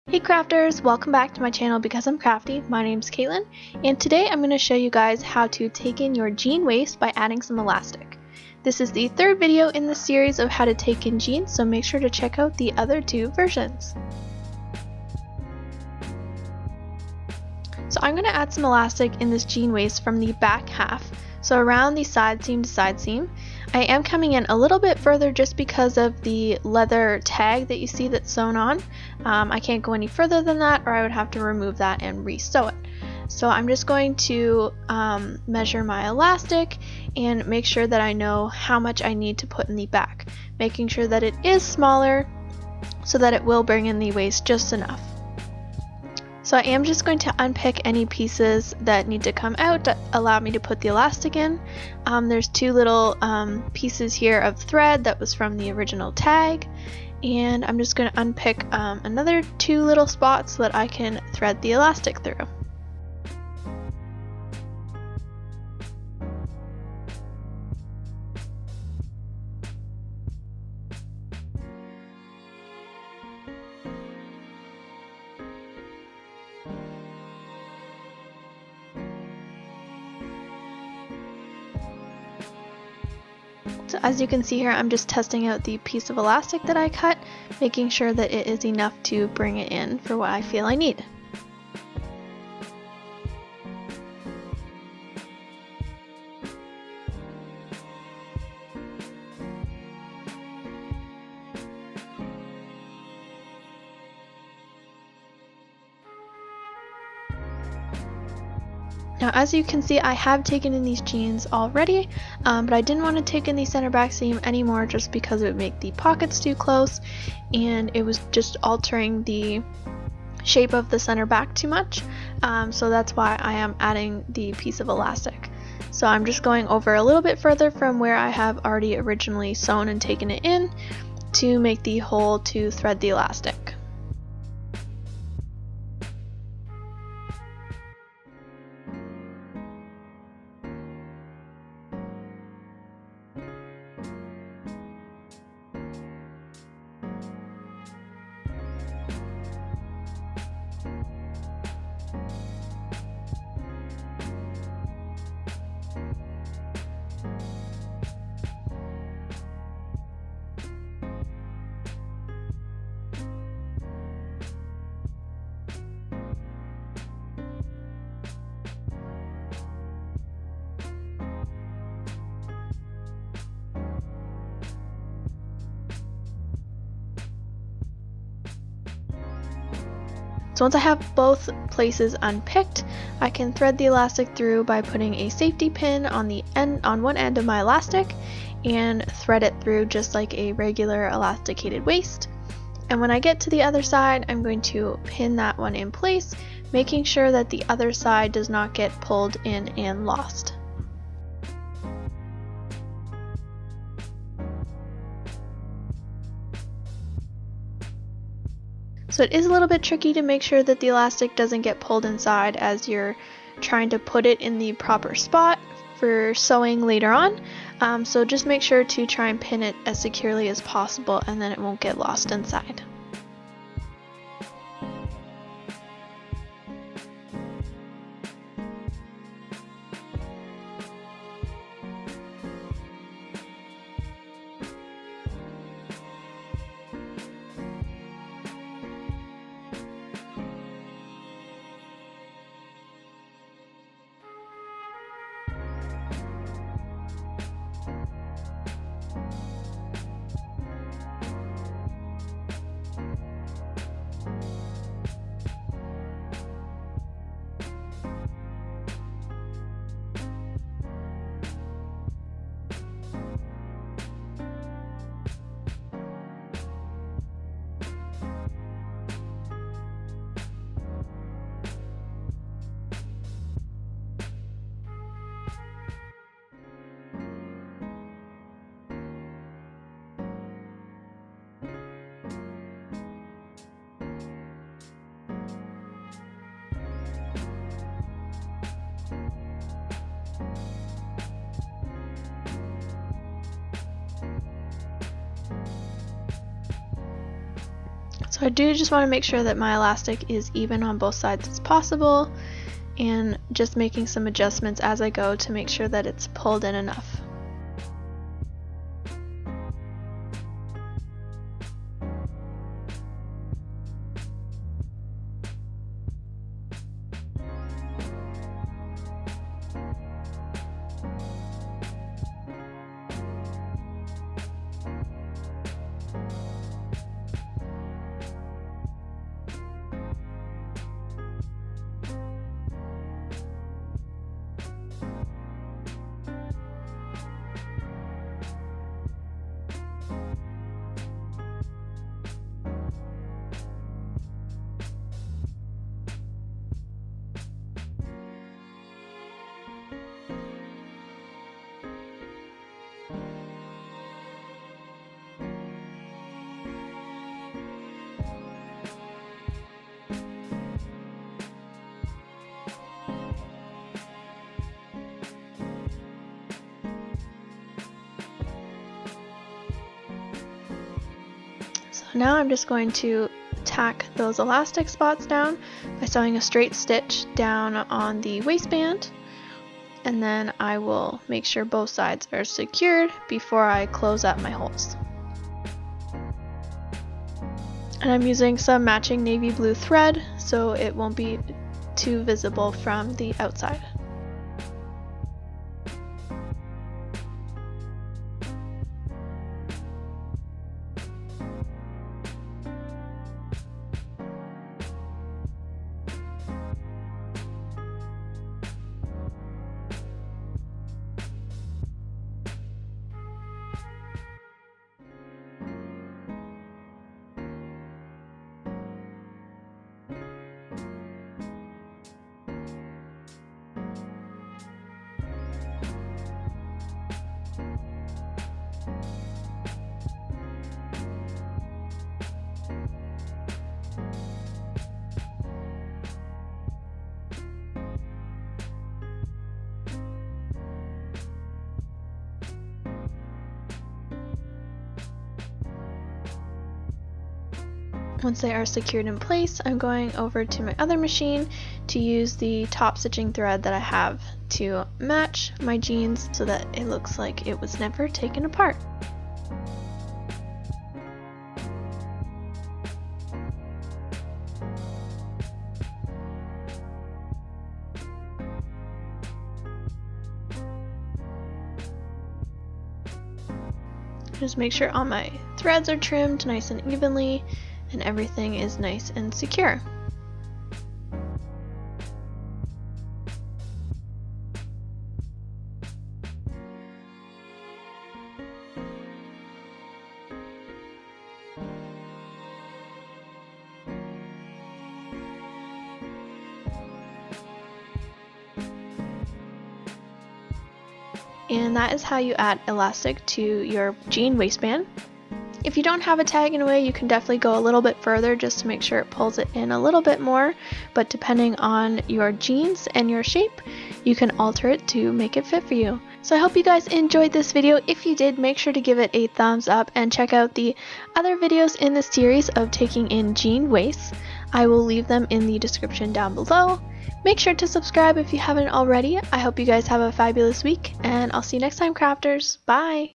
Hey crafters, welcome back to my channel Because I'm Crafty. My name's Caitlin, and today I'm going to show you guys how to take in your jean waist by adding some elastic. This is the third video in the series of how to take in jeans, so make sure to check out the other two versions. So I'm going to add some elastic in this jean waist from the back half, so around the side seam to side seam. I am coming in a little bit further just because of the leather tag that you see that's sewn on. I can't go any further than that, or I would have to remove that and re-sew it. So I'm just going to measure my elastic and make sure that I know how much I need to put in the back, making sure that it is smaller so that it will bring in the waist just enough. So I am just going to unpick any pieces that need to come out to allow me to put the elastic in. There's two little pieces here of thread that was from the original tag, and I'm just going to unpick another two little spots so that I can thread the elastic through. So as you can see here, I'm just testing out the piece of elastic that I cut, making sure that it is enough to bring it in for what I feel I need. Now as you can see, I have taken in these jeans already, but I didn't want to take in the center back seam anymore just because it would make the pockets too close and it was just altering the shape of the center back too much, so that's why I am adding the piece of elastic. So I'm just going over a little bit further from where I have already originally sewn and taken it in to make the hole to thread the elastic. So once I have both places unpicked, I can thread the elastic through by putting a safety pin on one end of my elastic and thread it through just like a regular elasticated waist. And when I get to the other side, I'm going to pin that one in place, making sure that the other side does not get pulled in and lost. So it is a little bit tricky to make sure that the elastic doesn't get pulled inside as you're trying to put it in the proper spot for sewing later on. So just make sure to try and pin it as securely as possible, and then it won't get lost inside. So I do just want to make sure that my elastic is even on both sides as possible, and just making some adjustments as I go to make sure that it's pulled in enough. So now I'm just going to tack those elastic spots down by sewing a straight stitch down on the waistband, and then I will make sure both sides are secured before I close up my holes. And I'm using some matching navy blue thread so it won't be too visible from the outside. Once they are secured in place, I'm going over to my other machine to use the top stitching thread that I have to match my jeans so that it looks like it was never taken apart. Just make sure all my threads are trimmed nice and evenly and everything is nice and secure. And that is how you add elastic to your jean waistband. If you don't have a tag in a way, you can definitely go a little bit further just to make sure it pulls it in a little bit more, but depending on your jeans and your shape, you can alter it to make it fit for you. So I hope you guys enjoyed this video. If you did, make sure to give it a thumbs up and check out the other videos in this series of taking in jean waists. I will leave them in the description down below. Make sure to subscribe if you haven't already. I hope you guys have a fabulous week, and I'll see you next time, crafters. Bye!